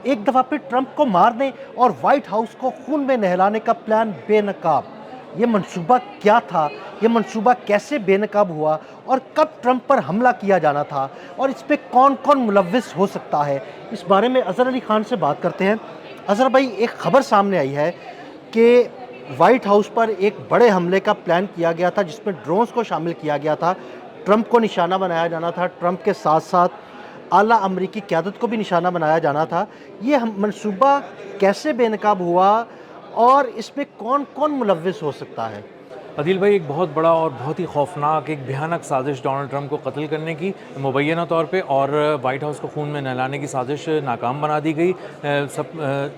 एक दफ़ा फिर ट्रंप को मारने और व्हाइट हाउस को खून में नहलाने का प्लान बेनकाब। ये मंसूबा क्या था? ये मंसूबा कैसे बेनकाब हुआ और कब ट्रंप पर हमला किया जाना था और इस पे कौन-कौन मुलव्विस हो सकता है? इस बारे में अज़हर अली खान से बात करते हैं। अज़हर भाई, एक खबर सामने आई है कि व्हाइट हाउस पर एक बड़े हमले का प्लान किया गया था जिसमें ड्रोन्स को शामिल किया गया था। ट्रंप को निशाना बनाया जाना था, ट्रंप के साथ-साथ आला अमरीकी क़यादत को भी निशाना बनाया जाना था। ये हम मंसूबा कैसे बेनकाब हुआ और इसमें कौन-कौन मुलव्विस हो सकता है? अदील भाई, एक बहुत बड़ा और बहुत ही खौफनाक, एक भयानक साजिश डोनाल्ड ट्रंप को कत्ल करने की मुबैना तौर पे और वाइट हाउस को खून में नहलाने की साजिश नाकाम बना दी गई। सब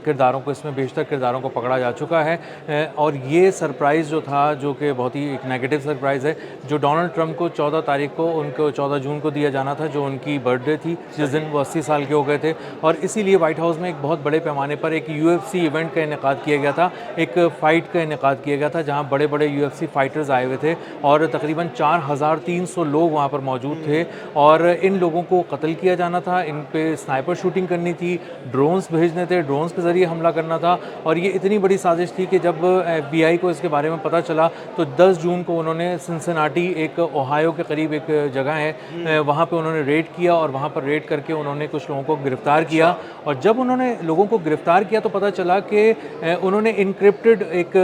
किरदारों को, इसमें बेशतर किरदारों को पकड़ा जा चुका है। और ये सरप्राइज़ जो था, जो कि बहुत ही एक नेगेटिव सरप्राइज़ है, जो डोनाल्ड ट्रंप को 14 तारीख को, उनको 14 जून को दिया जाना था, जो उनकी बर्थडे थी, जिस दिन वो 80 साल के हो गए थे। और इसीलिए वाइट हाउस में एक बहुत बड़े पैमाने पर एक UFC इवेंट का इनेकाद किया गया था, एक फ़ाइट का इनेकाद किया गया था, जहाँ बड़े बड़े UFC फाइटर्स आए हुए थे और तकरीबन 4300 लोग वहाँ पर मौजूद थे। और इन लोगों को कत्ल किया जाना था, इन पे स्नाइपर शूटिंग करनी थी, ड्रोन्स भेजने थे, ड्रोन्स के ज़रिए हमला करना था। और ये इतनी बड़ी साजिश थी कि जब FBI को इसके बारे में पता चला तो 10 जून को उन्होंने सिनसिनाटी, एक ओहायो के करीब एक जगह है, वहाँ पे उन्होंने रेड किया और वहाँ पर रेड करके उन्होंने कुछ लोगों को गिरफ़्तार किया। और जब उन्होंने लोगों को गिरफ़्तार किया तो पता चला कि उन्होंने इनक्रिप्टेड एक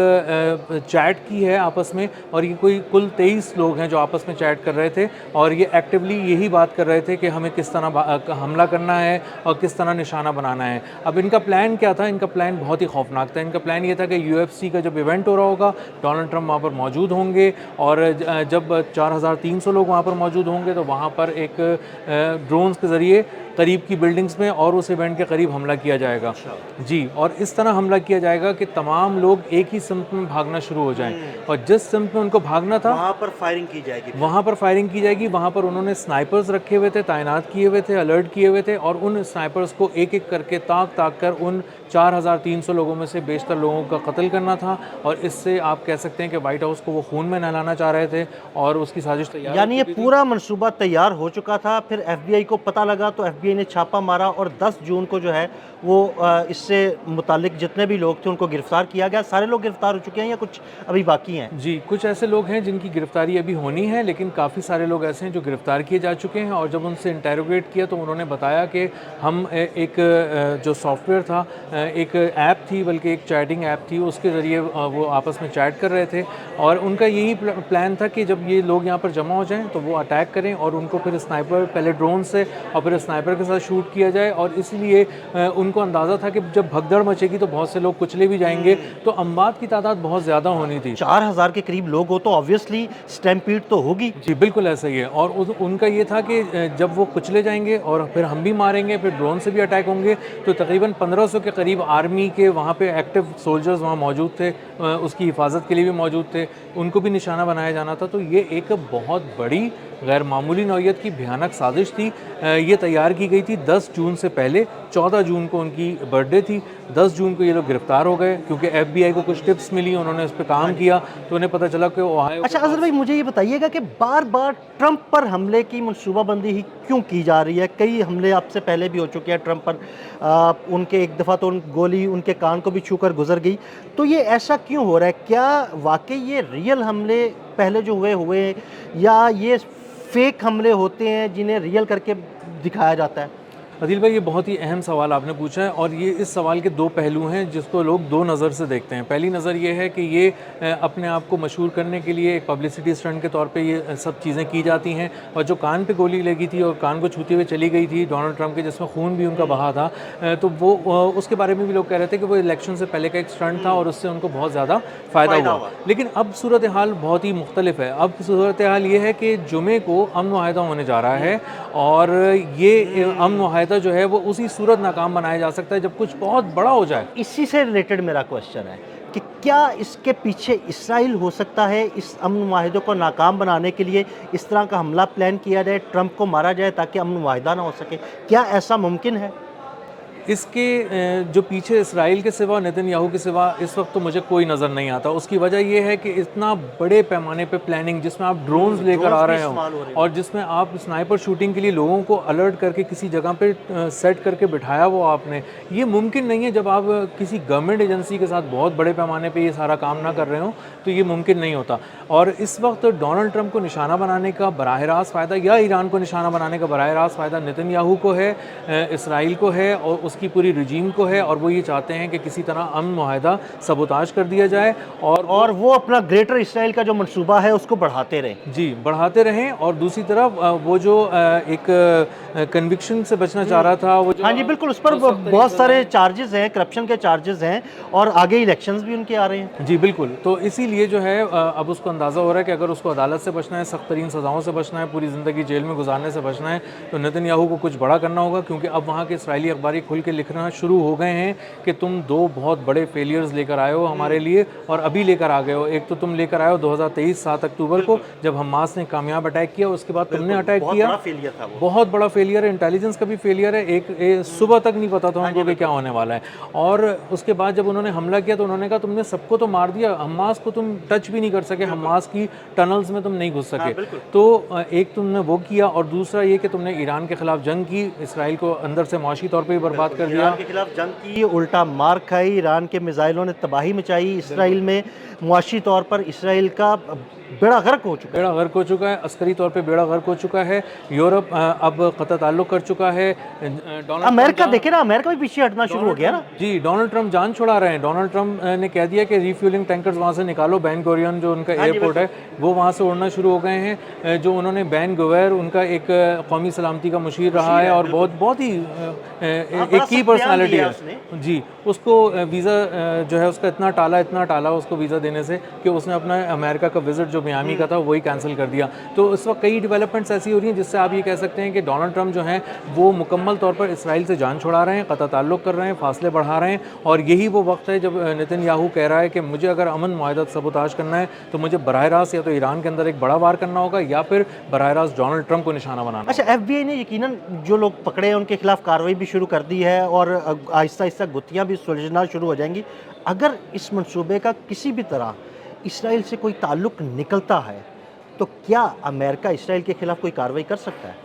चैट की है आपस में, और ये कोई कुल 23 लोग हैं जो आपस में चैट कर रहे थे और ये एक्टिवली यही बात कर रहे थे कि हमें किस तरह हमला करना है और किस तरह निशाना बनाना है। अब इनका प्लान क्या था? इनका प्लान बहुत ही खौफनाक था। इनका प्लान ये था कि UFC का जब इवेंट हो रहा होगा, डोनाल्ड ट्रंप वहाँ पर मौजूद होंगे और जब 4300 लोग वहाँ पर मौजूद होंगे तो वहाँ पर एक ड्रोन्स के ज़रिए करीब की बिल्डिंग्स में और उस इवेंट के करीब हमला किया जाएगा। जी, और इस तरह हमला किया जाएगा कि तमाम लोग एक ही सिम्त में भागना शुरू हो जाएं। और जिस सिम्त में उनको भागना था, वहाँ पर फायरिंग की जाएगी। वहाँ पर फायरिंग की जाएगी। वहाँ पर उन्होंने स्नाइपर्स रखे हुए थे, तैनात किए हुए थे, अलर्ट किए हुए थे और उन स्नाइपर्स को एक-एक करके ताक-ताक कर उन 4300 लोगों में से बेशतर लोगों का कत्ल करना था। और इससे आप कह सकते हैं कि व्हाइट हाउस को वो खून में नहलाना चाह रहे थे और उसकी साजिश तैयार हो यानी ये चुकी थी। पूरा मंसूबा तैयार हो चुका था, फिर FBI को पता लगा तो FBI ने छापा मारा और 10 जून को जो है वो इससे मुतालिक जितने भी लोग थे उनको गिरफ्तार किया गया। सारे लोग गिरफ्तार हो चुके हैं या कुछ अभी बाकी हैं? जी, कुछ ऐसे लोग हैं जिनकी गिरफ़्तारी अभी होनी है, लेकिन काफ़ी सारे लोग ऐसे हैं जो गिरफ़्तार किए जा चुके हैं। और जब उनसे इंटेरोगेट किया तो उन्होंने बताया कि हम एक जो सॉफ्टवेयर था, एक ऐप थी, बल्कि एक चैटिंग ऐप थी, उसके ज़रिए वो आपस में चैट कर रहे थे। और उनका यही प्लान था कि जब ये लोग यहाँ पर जमा हो जाएँ तो वो अटैक करें और उनको फिर स्नाइपर, पहले ड्रोन से और फिर स्नाइपर के साथ शूट किया जाए। और इसलिए उनको अंदाज़ा था कि जब भगदड़ मचेगी तो बहुत से लोग कुचले भी जाएंगे, तो अमवात की तादाद बहुत ज़्यादा होनी थी। 4000 के करीब लोग हो तो ऑब्वियसली स्टैम्पीड तो होगी। जी, बिल्कुल ऐसा ही है। और उनका ये था कि जब वो कुचले जाएँगे और फिर हम भी मारेंगे, फिर ड्रोन से भी अटैक होंगे, तो तकरीबन 1500 के करीब आर्मी के वहाँ पे एक्टिव सोल्जर्स वहाँ मौजूद थे, उसकी हिफाजत के लिए भी मौजूद थे, उनको भी निशाना बनाया जाना था। तो ये एक बहुत बड़ी गैर मामूली नौइयत की भयानक साजिश थी। ये तैयार की गई थी 10 जून से पहले। 14 जून को उनकी बर्थडे थी, 10 जून को ये लोग गिरफ्तार हो गए क्योंकि FBI को कुछ टिप्स मिली, उन्होंने उस पे काम किया तो उन्हें पता चला कि ओहायो अच्छा अज़हर भाई, मुझे ये बताइएगा कि बार-बार ट्रंप पर हमले की मनसूबाबंदी ही क्यों की जा रही है? कई हमले आपसे पहले भी हो चुके हैं ट्रंप पर। उनके एक दफ़ा तो गोली उनके कान को भी छूकर गुज़र गई। तो ये ऐसा क्यों हो रहा है? क्या वाक़ई ये रियल हमले पहले जो हुए या ये फेक हमले होते हैं जिन्हें रियल करके दिखाया जाता है? अदिल भाई, ये बहुत ही अहम सवाल आपने पूछा है और ये इस सवाल के दो पहलू हैं जिसको लोग दो नज़र से देखते हैं। पहली नज़र ये है कि ये अपने आप को मशहूर करने के लिए एक पब्लिसिटी स्टंट के तौर पे ये सब चीज़ें की जाती हैं। और जो कान पे गोली लगी थी और कान को छूते हुए चली गई थी डोनाल्ड ट्रंप के, जिसमें खून भी उनका बहा था, तो वो उसके बारे में भी लोग कह रहे थे कि वो इलेक्शन से पहले का एक स्टंट था और उससे उनको बहुत ज़्यादा फ़ायदा हुआ। लेकिन अब सूरत हाल बहुत ही मुख्तलिफ है। अब सूरत हाल ये है कि जुमे को अमन मुआहदा होने जा रहा है और ये अमन मुआहदा जो है वो उसी सूरत नाकाम बनाया जा सकता है जब कुछ बहुत बड़ा हो जाए। इसी से रिलेटेड मेरा क्वेश्चन है कि क्या इसके पीछे इसराइल हो सकता है? इस अमन मुआहिदे को नाकाम बनाने के लिए इस तरह का हमला प्लान किया जाए, ट्रंप को मारा जाए ताकि अमन मुआहिदा ना हो सके। क्या ऐसा मुमकिन है? इसके जो पीछे इसराइल के सिवा, नेतन्याहू के सिवा इस वक्त तो मुझे कोई नज़र नहीं आता। उसकी वजह ये है कि इतना बड़े पैमाने पे प्लानिंग, जिसमें आप ड्रोन्स लेकर आ रहे हो और जिसमें आप स्नाइपर शूटिंग के लिए लोगों को अलर्ट करके किसी जगह पे सेट करके बिठाया वो आपने, ये मुमकिन नहीं है। जब आप किसी गवर्नमेंट एजेंसी के साथ बहुत बड़े पैमाने पे ये सारा काम ना कर रहे हो तो ये मुमकिन नहीं होता। और इस वक्त डोनाल्ड ट्रंप को निशाना बनाने का बराह रास्त फ़ायदा या ईरान को निशाना बनाने का बराह रास्त फ़ायदा नेतन्याहू को है, इसराइल को है और उसकी पूरी रजीम को है। और वो ये चाहते हैं कि किसी तरह अमन मुआहदा सबोताज कर दिया जाए और वो अपना ग्रेटर इसराइल का जो मंसूबा है उसको बढ़ाते रहें। जी, बढ़ाते रहें। और दूसरी तरफ वो जो एक कन्विक्शन से बचना चाह रहा था, वो हाँ जी बिल्कुल, उस पर बहुत सारे चार्जेस हैं, करप्शन के चार्जेस हैं और आगे इलेक्शंस भी उनके आ रहे हैं। जी बिल्कुल। तो इसीलिए जो है अब उसको अंदाज़ा हो रहा है कि अगर उसको अदालत से बचना है, सख्त तरीन सज़ाओं से बचना है, पूरी ज़िंदगी जेल में गुजारने से बचना है, तो नेतन्याहू को कुछ बड़ा करना होगा। क्योंकि अब वहाँ के इसराइली अखबारी खुल के लिखना शुरू हो गए हैं कि तुम दो बहुत बड़े फेलियर्स लेकर आए हो हमारे लिए, और अभी लेकर आ गए हो। एक तो तुम लेकर आए हो 2023 7 अक्टूबर को, जब हमास ने कामयाब अटैक किया। उसके बाद तुमने अटैक किया, बहुत बड़ा फेलियर है, इंटेलिजेंस का भी फेलियर है। एक सुबह तक नहीं पता था उनको कि क्या होने वाला है। और उसके बाद जब उन्होंने हमला किया तो उन्होंने कहा तुमने सबको तो मार दिया, हमास को तुम टच भी नहीं कर सके, हमास की टनल्स में तुम नहीं घुस सके। तो एक तुमने वो किया, और दूसरा ये कि तुमने ईरान के खिलाफ जंग की, इसराइल को अंदर से मुआशी तौर पर भी बर्बाद कर दिया। ईरान के खिलाफ जंग की, उल्टा मार खाई, ईरान के मिसाइलों ने तबाही मचाई इसराइल में, मुआशी तौर पर इसराइल का बेड़ा गर्क हो चुका है। बेड़ा गर्क हो चुका है, अस्करी तौर पे बेड़ा गर्क हो चुका है। यूरोप अब कतई ताल्लुक कर चुका है। अमेरिका देखे ना, अमेरिका भी पीछे हटना शुरू हो गया ना। जी, डोनाल्ड ट्रंप जान छुड़ा रहे हैं। डोनाल्ड ट्रंप ने कह दिया कि रिफ्यूलिंग टैंकर्स वहाँ से निकालो, बैन गोरियन जो उनका एयरपोर्ट है वो वहाँ से उड़ना शुरू हो गए हैं। जो उन्होंने बैन गोवेर, उनका एक कौमी सलामती का मुशीर रहा है और बहुत ही एक की पर्सनैलिटी है जी, उसको वीज़ा जो है उसका इतना टाला उसको वीज़ा देने से कि उसने अपना अमेरिका का विजिट जो मियामी का था वही कैंसिल कर दिया। तो इस वक्त कई डेवलपमेंट्स ऐसी हो रही हैं जिससे आप ये कह सकते हैं कि डोनाल्ड ट्रंप जो हैं वो मुकम्मल तौर पर इसराइल से जान छुड़ा रहे हैं, कतई ताल्लुक़ कर रहे हैं, फासले बढ़ा रहे हैं। और यही वो वक्त है जब नेतन्याहू कह रहा है कि मुझे अगर अमन मुआहदा सबोताज करना है तो मुझे बराह रास्त या तो ईरान के अंदर एक बड़ा वार करना होगा या फिर बराह रास्त डोनाल्ड ट्रंप को निशाना बनाना। अच्छा, FBI ने यकीनन जो लोग पकड़े हैं उनके खिलाफ कार्रवाई भी शुरू कर दी है और आहिस्ता आहिस्ता गुत्थियाँ भी सुलझना शुरू हो जाएंगी। अगर इस मंसूबे का किसी भी तरह इसराइल से कोई ताल्लुक़ निकलता है तो क्या अमेरिका इसराइल के खिलाफ कोई कार्रवाई कर सकता है?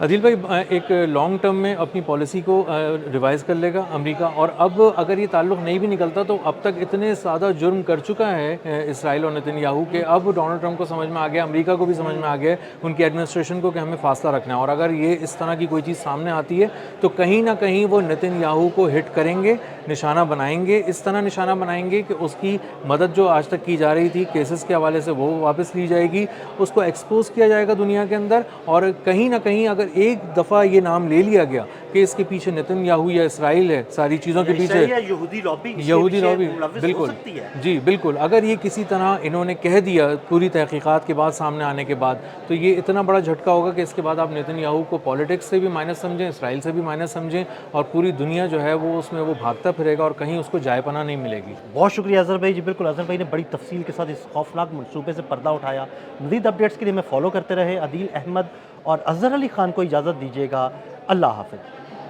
अदिल भाई, एक लॉन्ग टर्म में अपनी पॉलिसी को रिवाइज़ कर लेगा अमेरिका। और अब अगर ये ताल्लुक़ नहीं भी निकलता तो अब तक इतने ज़्यादा जुर्म कर चुका है इसराइल और नेतन्याहू के, अब डोनाल्ड ट्रंप को समझ में आ गया, अमेरिका को भी समझ में आ गया, उनकी एडमिनिस्ट्रेशन को, कि हमें फासला रखना है। और अगर ये इस तरह की कोई चीज़ सामने आती है तो कहीं ना कहीं वो नेतन्याहू को हिट करेंगे, निशाना बनाएंगे। इस तरह निशाना बनाएंगे कि उसकी मदद जो आज तक की जा रही थी केसेस के हवाले से वो वापस ली जाएगी, उसको एक्सपोज किया जाएगा दुनिया के अंदर। और कहीं ना कहीं अगर एक दफ़ा ये नाम ले लिया गया कि इसके पीछे नेतन्याहू या इसराइल है, सारी चीज़ों के पीछे यहूदी लॉबी, बिल्कुल जी बिल्कुल। अगर ये किसी तरह इन्होंने कह दिया पूरी तहकीकात के बाद, सामने आने के बाद, तो ये इतना बड़ा झटका होगा कि इसके बाद आप नेतन्याहू को पॉलिटिक्स से भी माइनस समझें, इसराइल से भी माइनस समझें, और पूरी दुनिया जो है वो उसमें वो भागता फिरेगा और कहीं उसको जायपना नहीं मिलेगी। बहुत शुक्रिया अजहर भाई जी। बिल्कुल, अजहर भाई ने बड़ी तफसील के साथ इस खौफनाक मनसूबे से पर्दा उठाया। मज़ीद अपडेट्स के लिए हमें फॉलो करते रहे। अदील अहमद और अजहर अली ख़ान को इजाज़त दीजिएगा। अल्लाह हाफ़िज़।